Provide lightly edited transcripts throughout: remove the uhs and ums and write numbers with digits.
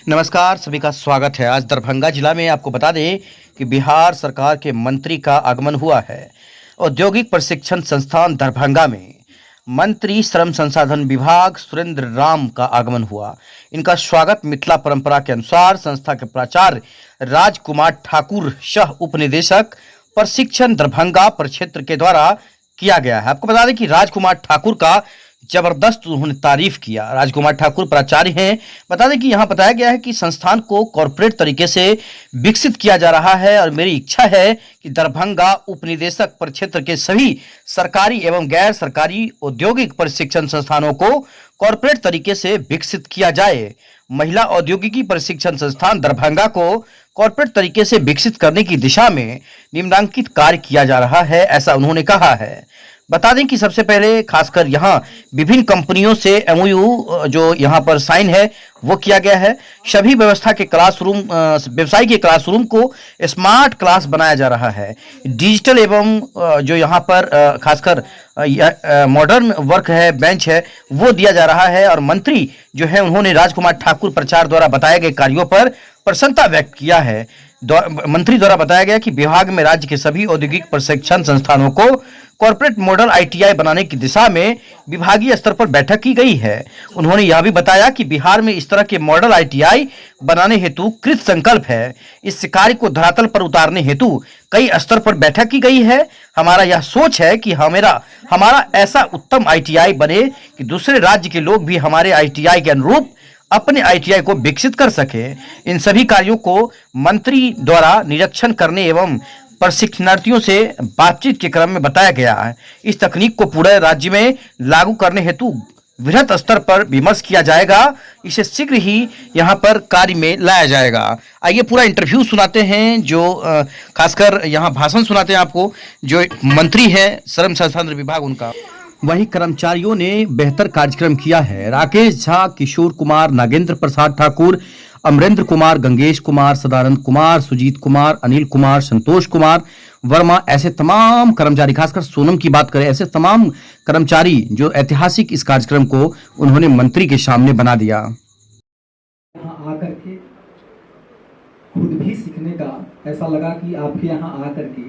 नमस्कार, सभी का स्वागत है। आज दरभंगा जिला में आपको बता दें कि बिहार सरकार के मंत्री का आगमन हुआ है। औद्योगिक प्रशिक्षण संस्थान दरभंगा में मंत्री श्रम संसाधन विभाग सुरेंद्र राम का आगमन हुआ। इनका स्वागत मिथिला परंपरा के अनुसार संस्था के प्राचार्य राजकुमार ठाकुर सह उप निदेशक प्रशिक्षण दरभंगा प्रक्षेत्र के द्वारा किया गया है। आपको बता दें कि राजकुमार ठाकुर का जबरदस्त उन्होंने तारीफ किया। राजकुमार ठाकुर प्राचार्य हैं। बता दें कि यहाँ बताया गया है कि संस्थान को कॉर्पोरेट तरीके से विकसित किया जा रहा है और मेरी इच्छा है कि दरभंगा उपनिदेशक प्रक्षेत्र के सभी सरकारी एवं गैर सरकारी औद्योगिक प्रशिक्षण संस्थानों को कॉर्पोरेट तरीके से विकसित किया जाए। महिला औद्योगिकी प्रशिक्षण संस्थान दरभंगा को कॉर्पोरेट तरीके से विकसित करने की दिशा में निम्नांकित कार्य किया जा रहा है, ऐसा उन्होंने कहा है। बता दें कि सबसे पहले खासकर यहाँ विभिन्न कंपनियों से एमओयू जो यहाँ पर साइन है वो किया गया है। सभी व्यवस्था के क्लासरूम व्यवसाय के क्लासरूम को स्मार्ट क्लास बनाया जा रहा है। डिजिटल एवं जो यहाँ पर खासकर मॉडर्न वर्क है, बेंच है, वो दिया जा रहा है। और मंत्री जो है उन्होंने राजकुमार ठाकुर प्रचार द्वारा बताए गए कार्यों पर प्रसन्नता व्यक्त किया है। मंत्री द्वारा बताया गया कि विभाग में राज्य के सभी औद्योगिक प्रशिक्षण संस्थानों को कॉर्पोरेट मॉडल आईटीआई बनाने की दिशा में विभागीय स्तर पर बैठक की गई है। उन्होंने यह भी बताया कि बिहार में इस तरह के मॉडल आईटीआई बनाने हेतु कृत संकल्प है। इस कार्य को धरातल पर उतारने हेतु कई स्तर पर बैठक की गई है। हमारा यह सोच है कि हमारा ऐसा उत्तम आईटीआई बने कि दूसरे राज्य के लोग भी हमारे आईटीआई के अनुरूप अपने आईटीआई को विकसित कर सके। इन सभी कार्यों को मंत्री द्वारा निरीक्षण करने एवं प्रशिक्षणार्थियों से बातचीत के क्रम में बताया गया है। इस तकनीक को पूरे राज्य में लागू करने हेतु वृहद स्तर पर विमर्श किया जाएगा। इसे शीघ्र ही यहाँ पर कार्य में लाया जाएगा। आइए पूरा इंटरव्यू सुनाते हैं, जो खासकर यहाँ भाषण सुनाते हैं आपको, जो मंत्री है श्रम संसाधन विभाग उनका। वहीं कर्मचारियों ने बेहतर कार्यक्रम किया है। राकेश झा, किशोर कुमार, नागेंद्र प्रसाद ठाकुर, अमरेंद्र कुमार, गंगेश कुमार, सदानंद कुमार, सुजीत कुमार, अनिल कुमार, संतोष कुमार वर्मा, ऐसे तमाम कर्मचारी, खासकर सोनम की बात करें, ऐसे तमाम कर्मचारी जो ऐतिहासिक इस कार्यक्रम को उन्होंने मंत्री के सामने बना दिया। यहाँ आकर के खुद भी सीखने का ऐसा लगा कि आपके यहाँ आकर के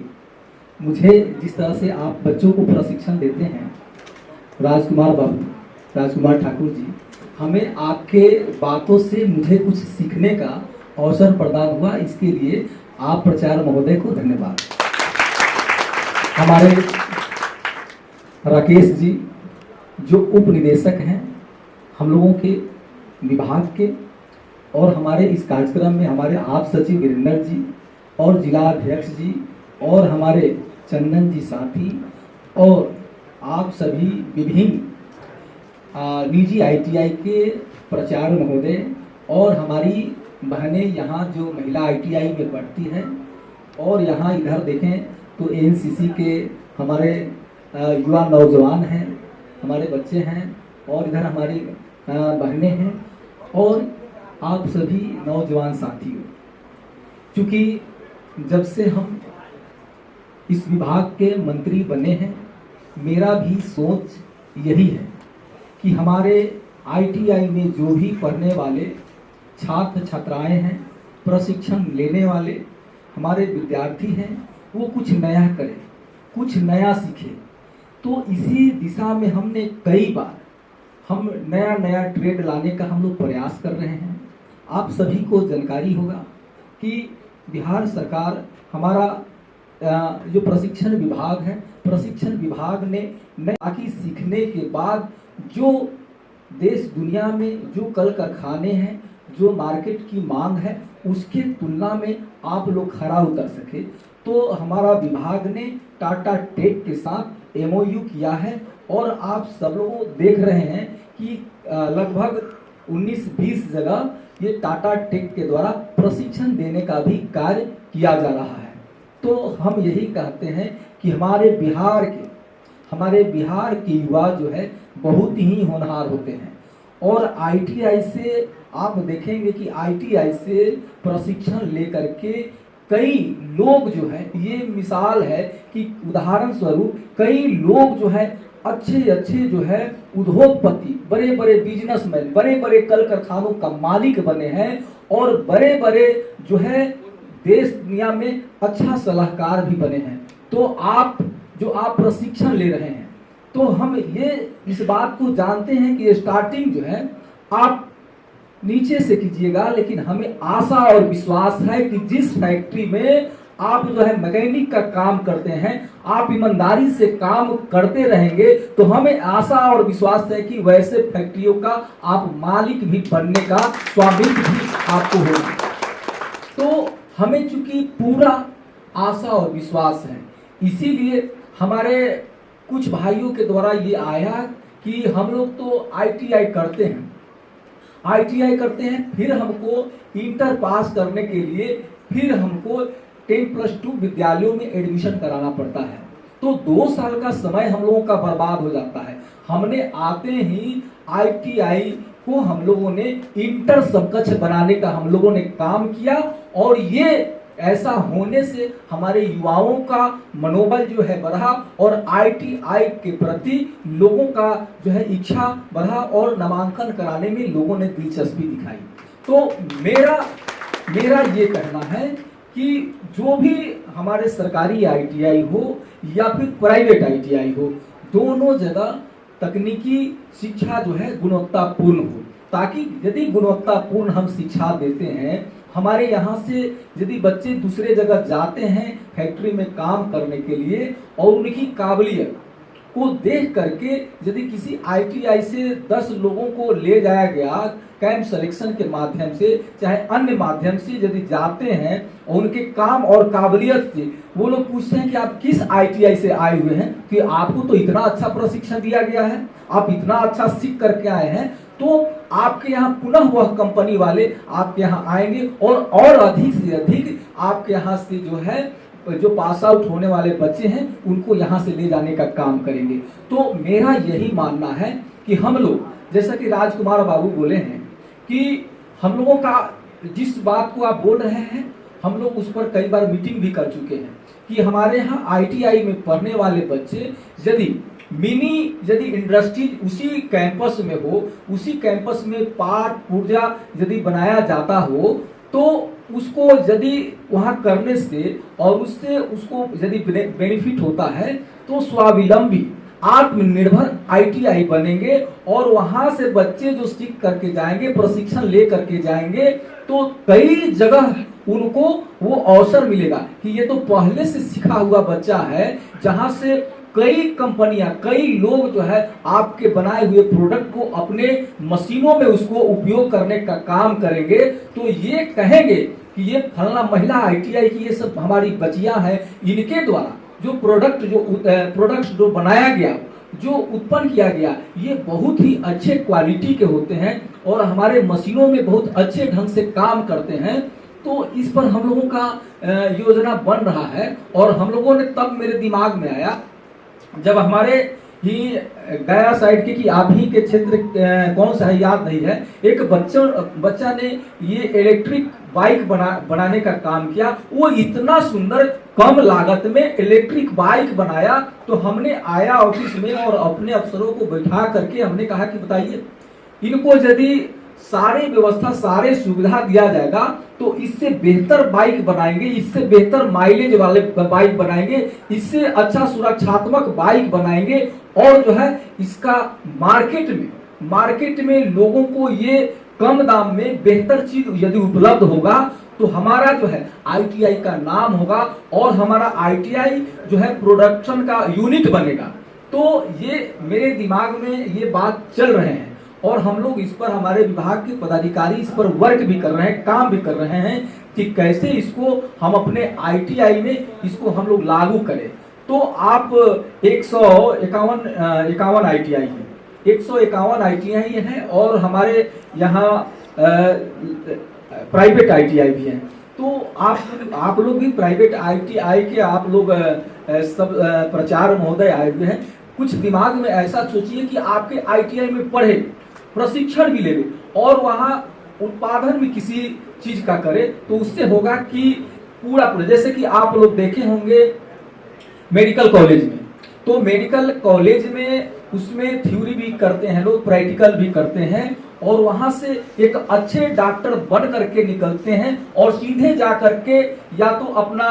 मुझे जिस तरह से आप बच्चों को प्रशिक्षण देते हैं, राजकुमार ठाकुर जी, हमें आपके बातों से मुझे कुछ सीखने का अवसर प्रदान हुआ। इसके लिए आप प्राचार्य महोदय को धन्यवाद। हमारे राकेश जी जो उप निदेशक हैं हम लोगों के विभाग के, और हमारे इस कार्यक्रम में हमारे आप सचिव वीरेंद्र जी और जिला अध्यक्ष जी और हमारे चंदन जी साथी और आप सभी विभिन्न निजी आईटीआई के प्राचार्य महोदय और हमारी बहनें यहाँ जो महिला आईटीआई में पढ़ती हैं, और यहाँ इधर देखें तो एनसीसी के हमारे युवा नौजवान हैं, हमारे बच्चे हैं, और इधर हमारी बहनें हैं, और आप सभी नौजवान साथियों। क्योंकि जब से हम इस विभाग के मंत्री बने हैं, मेरा भी सोच यही है कि हमारे आईटीआई में जो भी पढ़ने वाले छात्र छात्राएं हैं, प्रशिक्षण लेने वाले हमारे विद्यार्थी हैं, वो कुछ नया करें, कुछ नया सीखें। तो इसी दिशा में हमने कई बार हम नया ट्रेड लाने का हम लोग प्रयास कर रहे हैं। आप सभी को जानकारी होगा कि बिहार सरकार हमारा जो प्रशिक्षण विभाग है, प्रशिक्षण विभाग ने ताकि सीखने के बाद जो देश दुनिया में जो कल कारखाने हैं, जो मार्केट की मांग है, उसके तुलना में आप लोग खरा उतर सके। तो हमारा विभाग ने टाटा टेक के साथ एमओयू किया है, और आप सब लोग देख रहे हैं कि लगभग 19-20 जगह ये टाटा टेक के द्वारा प्रशिक्षण देने का भी कार्य किया जा रहा है। तो हम यही कहते हैं कि हमारे बिहार के युवा जो है बहुत ही होनहार होते हैं। और आईटीआई से आप देखेंगे कि आईटीआई से प्रशिक्षण लेकर के कई लोग जो है, ये मिसाल है कि उदाहरण स्वरूप कई लोग जो है अच्छे जो है उद्योगपति, बड़े बड़े बिजनेसमैन, बड़े बड़े कल कारखानों का मालिक बने हैं और बड़े बड़े जो है देश दुनिया में अच्छा सलाहकार भी बने हैं। तो आप प्रशिक्षण ले रहे हैं, तो हम ये इस बात को जानते हैं कि स्टार्टिंग जो है आप नीचे से कीजिएगा, लेकिन हमें आशा और विश्वास है कि जिस फैक्ट्री में आप जो है मैकेनिक का काम करते हैं, आप ईमानदारी से काम करते रहेंगे, तो हमें आशा और विश्वास है कि वैसे फैक्ट्रियों का आप मालिक भी बनने का स्वामित्व भी आपको होगा। तो हमें चूंकि पूरा आशा और विश्वास है, इसीलिए हमारे कुछ भाइयों के द्वारा ये आया कि हम लोग तो आईटीआई करते हैं, फिर हमको इंटर पास करने के लिए फिर हमको 10+2 विद्यालयों में एडमिशन कराना पड़ता है। तो 2 साल का समय हम लोगों का बर्बाद हो जाता है। हमने आते ही आईटीआई को हम लोगों ने इंटर समकक्ष बनाने का हम लोगों ने काम किया, और ये ऐसा होने से हमारे युवाओं का मनोबल जो है बढ़ा और आईटीआई के प्रति लोगों का जो है इच्छा बढ़ा और नामांकन कराने में लोगों ने दिलचस्पी दिखाई। तो मेरा ये कहना है कि जो भी हमारे सरकारी आईटीआई हो या फिर प्राइवेट आईटीआई हो, दोनों जगह तकनीकी शिक्षा जो है गुणवत्तापूर्ण हो, ताकि यदि गुणवत्तापूर्ण हम शिक्षा देते हैं, हमारे यहाँ से यदि बच्चे दूसरे जगह जाते हैं फैक्ट्री में काम करने के लिए और उनकी काबिलियत को देख करके यदि किसी आईटीआई से 10 लोगों को ले जाया गया कैंप सिलेक्शन के माध्यम से चाहे अन्य माध्यम से यदि जाते हैं और उनके काम और काबिलियत से वो लोग पूछते हैं कि आप किस आईटीआई से आए हुए हैं, कि आपको तो इतना अच्छा प्रशिक्षण दिया गया है, आप इतना अच्छा सीख करके आए हैं, तो आपके यहाँ पुनः वह कंपनी वाले आपके यहाँ आएंगे और अधिक से अधिक आपके यहाँ से जो पास आउट होने वाले बच्चे हैं उनको यहाँ से ले जाने का काम करेंगे। तो मेरा यही मानना है कि हम लोग, जैसा कि राजकुमार बाबू बोले हैं कि हम लोगों का जिस बात को आप बोल रहे हैं, हम लोग उस पर कई बार मीटिंग भी कर चुके हैं कि हमारे यहाँ आईटीआई में पढ़ने वाले बच्चे यदि इंडस्ट्रीज उसी कैंपस में हो, उसी कैंपस में पार्ट पुर्जा यदि बनाया जाता हो, तो उसको यदि वहाँ करने से और उससे उसको यदि बेनिफिट होता है तो स्वावलंबी आत्मनिर्भर आईटीआई बनेंगे और वहाँ से बच्चे जो सीख करके जाएंगे, प्रशिक्षण ले करके जाएंगे, तो कई जगह उनको वो अवसर मिलेगा कि ये तो पहले से सीखा हुआ बच्चा है, जहाँ से कई कंपनियां, कई लोग जो है आपके बनाए हुए प्रोडक्ट को अपने मशीनों में उसको उपयोग करने का काम करेंगे। तो ये कहेंगे कि ये फलना महिला आईटीआई की ये सब हमारी बच्चियां हैं, इनके द्वारा जो प्रोडक्ट्स जो बनाया गया, जो उत्पन्न किया गया, ये बहुत ही अच्छे क्वालिटी के होते हैं और हमारे मशीनों में बहुत अच्छे ढंग से काम करते हैं। तो इस पर हम लोगों का योजना बन रहा है। और हम लोगों ने तब मेरे दिमाग में आया जब हमारे ही गया साइड के, कि आप ही के क्षेत्र कौन सा है याद नहीं है, एक बच्चा ने ये इलेक्ट्रिक बाइक बनाने का काम किया। वो इतना सुंदर कम लागत में इलेक्ट्रिक बाइक बनाया। तो हमने आया ऑफिस में और अपने अफसरों को बैठा करके हमने कहा कि बताइए, इनको यदि सारे व्यवस्था, सारे सुविधा दिया जाएगा तो इससे बेहतर बाइक बनाएंगे, इससे बेहतर माइलेज वाले बाइक बनाएंगे, इससे अच्छा सुरक्षात्मक बाइक बनाएंगे और जो है इसका मार्केट में लोगों को ये कम दाम में बेहतर चीज यदि उपलब्ध होगा तो हमारा जो है आईटीआई का नाम होगा और हमारा आईटीआई जो है प्रोडक्शन का यूनिट बनेगा। तो ये मेरे दिमाग में ये बात चल रहे हैं और हम लोग इस पर, हमारे विभाग के पदाधिकारी इस पर वर्क भी कर रहे हैं, काम भी कर रहे हैं कि कैसे इसको हम अपने आईटीआई में इसको हम लोग लागू करें। तो आप 151 आईटीआई है, 151 आईटीआई है और हमारे यहाँ प्राइवेट आईटीआई भी है। तो आप लोग भी प्राइवेट ITI के आप लोग सब प्रचार महोदय आए हुए हैं, कुछ दिमाग में ऐसा सोचिए कि आपके ITI में पढ़े, प्रशिक्षण भी ले और वहाँ उत्पादन भी किसी चीज का करे, तो उससे होगा कि पूरा जैसे कि आप लोग देखे होंगे मेडिकल कॉलेज में, तो मेडिकल कॉलेज में उसमें थ्योरी भी करते हैं लोग, प्रैक्टिकल भी करते हैं और वहां से एक अच्छे डॉक्टर बन करके निकलते हैं और सीधे जा करके या तो अपना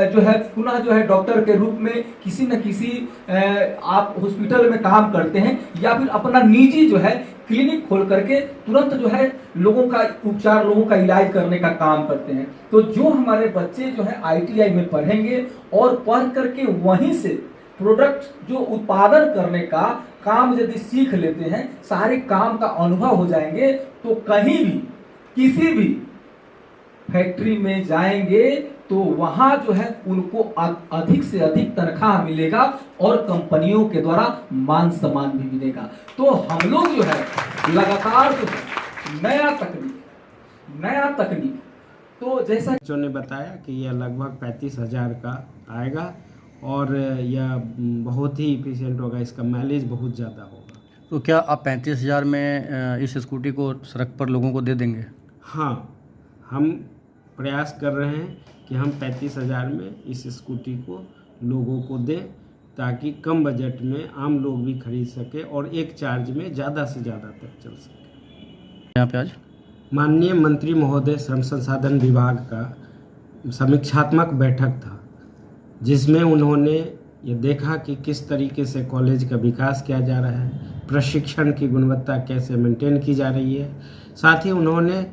जो है पुनः जो है डॉक्टर के रूप में किसी न किसी आप हॉस्पिटल में काम करते हैं या फिर अपना निजी जो है क्लिनिक खोल करके तुरंत जो है लोगों का उपचार, लोगों का इलाज करने का काम करते हैं। तो जो हमारे बच्चे जो है ITI में पढ़ेंगे और पढ़ करके वहीं से प्रोडक्ट जो उत्पादन करने का काम यदि सीख लेते हैं, सारे काम का अनुभव हो जाएंगे, तो कहीं भी किसी भी फैक्ट्री में जाएंगे तो वहां जो है उनको अधिक से अधिक तनख्वाह मिलेगा और कंपनियों के द्वारा मान सम्मान भी मिलेगा। तो हम लोग जो है लगातार जो है नया तकनीक तो जैसा बच्चों ने बताया कि यह लगभग 35,000 का आएगा और यह बहुत ही इफिशिएंट होगा, इसका माइलेज बहुत ज़्यादा होगा। तो क्या आप 35,000 में इस स्कूटी को सड़क पर लोगों को दे देंगे? हाँ, हम प्रयास कर रहे हैं कि हम 35,000 में इस स्कूटी को लोगों को दें ताकि कम बजट में आम लोग भी खरीद सके और एक चार्ज में ज़्यादा से ज़्यादा तक चल सके। यहाँ पे आज माननीय मंत्री महोदय श्रम संसाधन विभाग का समीक्षात्मक बैठक था, जिसमें उन्होंने ये देखा कि किस तरीके से कॉलेज का विकास किया जा रहा है, प्रशिक्षण की गुणवत्ता कैसे मेंटेन की जा रही है। साथ ही उन्होंने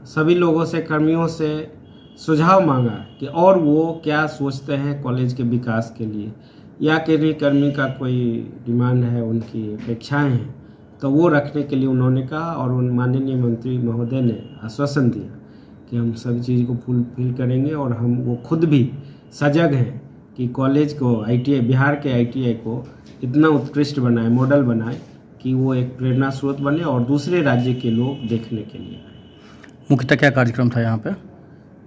सभी लोगों से, कर्मियों से सुझाव मांगा कि और वो क्या सोचते हैं कॉलेज के विकास के लिए, या किन्हीं कर्मी का कोई डिमांड है, उनकी अपेक्षाएं हैं, तो वो रखने के लिए उन्होंने कहा। और उन माननीय मंत्री महोदय ने आश्वासन दिया कि हम सभी चीज़ को फुलफिल करेंगे और हम वो खुद भी सजग हैं कि कॉलेज को ITI, बिहार के ITI को इतना उत्कृष्ट बनाए, मॉडल बनाए कि वो एक प्रेरणा स्रोत बने और दूसरे राज्य के लोग देखने के लिए आए। मुख्यतः क्या कार्यक्रम था यहाँ पे?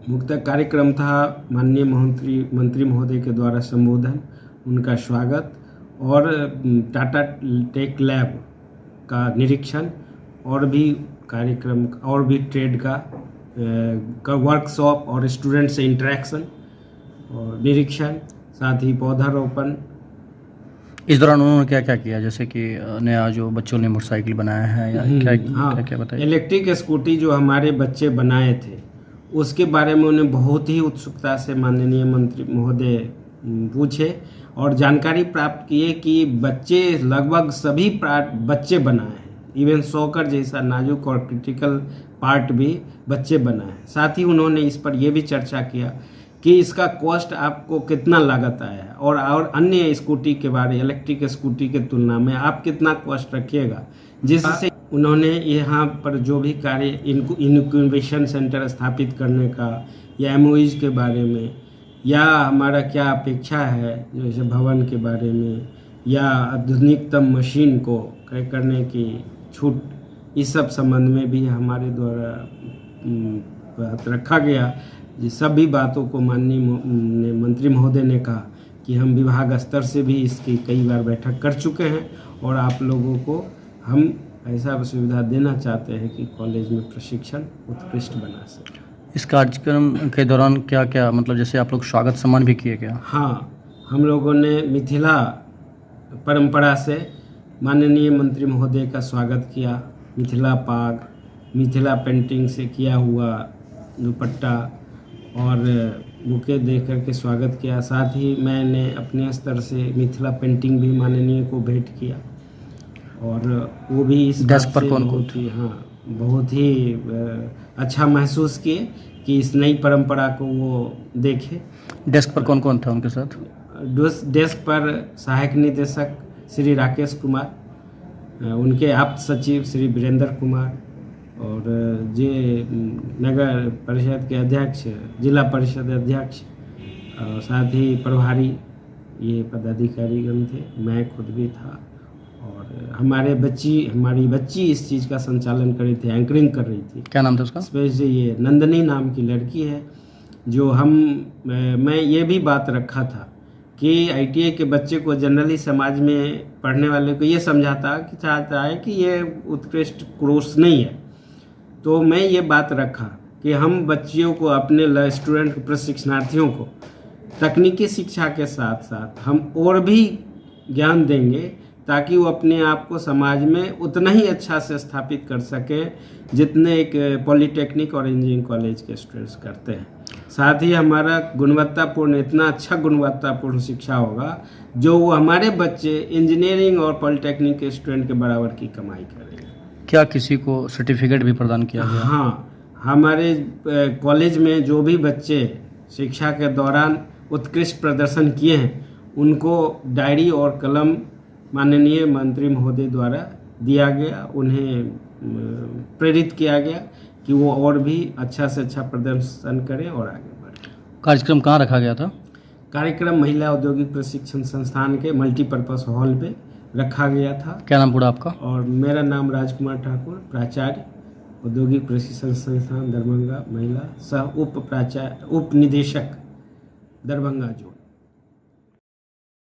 मुख्य कार्यक्रम था माननीय मंत्री महोदय के द्वारा संबोधन, उनका स्वागत और टाटा टेक लैब का निरीक्षण और भी कार्यक्रम और भी ट्रेड का वर्कशॉप और स्टूडेंट से इंटरेक्शन और निरीक्षण, साथ ही पौधारोपण। इस दौरान उन्होंने क्या क्या किया, जैसे कि नया जो बच्चों ने मोटरसाइकिल बनाया है या हाँ, क्या बताइए? इलेक्ट्रिक स्कूटी जो हमारे बच्चे बनाए थे उसके बारे में उन्हें बहुत ही उत्सुकता से माननीय मंत्री महोदय पूछे और जानकारी प्राप्त किए कि बच्चे लगभग सभी बच्चे बनाए हैं, इवन सॉकर जैसा नाजुक और क्रिटिकल पार्ट भी बच्चे बनाए हैं। साथ ही उन्होंने इस पर यह भी चर्चा किया कि इसका कॉस्ट आपको कितना लागत आया है और अन्य स्कूटी के बारे, इलेक्ट्रिक स्कूटी के तुलना में आप कितना कॉस्ट रखिएगा, जिससे उन्होंने यहाँ पर जो भी कार्य इनक्यूबेशन सेंटर स्थापित करने का या MOEs के बारे में या हमारा क्या अपेक्षा है, जैसे भवन के बारे में या आधुनिकतम मशीन को क्रय करने की छूट, इस सब संबंध में भी हमारे द्वारा बात रखा गया। जिस सभी बातों को माननीय मंत्री महोदय ने कहा कि हम विभाग स्तर से भी इसकी कई बार बैठक कर चुके हैं और आप लोगों को हम ऐसा सुविधा देना चाहते हैं कि कॉलेज में प्रशिक्षण उत्कृष्ट बना सके। इस कार्यक्रम के दौरान क्या क्या, मतलब जैसे आप लोग स्वागत सम्मान भी किए क्या? हाँ, हम लोगों ने मिथिला परंपरा से माननीय मंत्री महोदय का स्वागत किया। मिथिला पाग, मिथिला पेंटिंग से किया हुआ दुपट्टा और बुके दे करके स्वागत किया। साथ ही मैंने अपने स्तर से मिथिला पेंटिंग भी माननीय को भेंट किया और वो भी इस डेस्क पर कौन बहुत ही अच्छा महसूस किए कि इस नई परंपरा को वो देखे। डेस्क पर कौन कौन था उनके साथ? डेस्क पर सहायक निदेशक श्री राकेश कुमार, उनके आप्त सचिव श्री वीरेंद्र कुमार और नगर परिषद के अध्यक्ष, जिला परिषद अध्यक्ष और साथ ही प्रभारी, ये पदाधिकारीगण थे। मैं खुद भी था और हमारी बच्ची इस चीज़ का संचालन कर रही थी, एंकरिंग कर रही थी। क्या नाम था उसका? स्पेशली ये नंदनी नाम की लड़की है जो मैं ये भी बात रखा था कि आईटीआई के बच्चे को जनरली समाज में पढ़ने वाले को ये चाहता है कि ये उत्कृष्ट कोर्स नहीं है। तो मैं ये बात रखा कि हम बच्चियों को, अपने स्टूडेंट प्रशिक्षणार्थियों को तकनीकी शिक्षा के साथ साथ हम और भी ज्ञान देंगे ताकि वो अपने आप को समाज में उतना ही अच्छा से स्थापित कर सकें जितने एक पॉलिटेक्निक और इंजीनियरिंग कॉलेज के स्टूडेंट्स करते हैं। साथ ही हमारा इतना अच्छा गुणवत्तापूर्ण शिक्षा होगा जो वो हमारे बच्चे इंजीनियरिंग और पॉलिटेक्निक के स्टूडेंट के बराबर की कमाई करेंगे। क्या किसी को सर्टिफिकेट भी प्रदान किया गया? हाँ, हमारे कॉलेज में जो भी बच्चे शिक्षा के दौरान उत्कृष्ट प्रदर्शन किए हैं उनको डायरी और कलम माननीय मंत्री महोदय द्वारा दिया गया, उन्हें प्रेरित किया गया कि वो और भी अच्छा से अच्छा प्रदर्शन करें और आगे बढ़ें। कार्यक्रम कहाँ रखा गया था? कार्यक्रम महिला औद्योगिक प्रशिक्षण संस्थान के मल्टीपर्पज़ हॉल पे रखा गया था। क्या नाम पूरा आपका? और मेरा नाम राजकुमार ठाकुर, प्राचार्य औद्योगिक प्रशिक्षण संस्थान दरभंगा, महिला सह उप निदेशक दरभंगा जोन।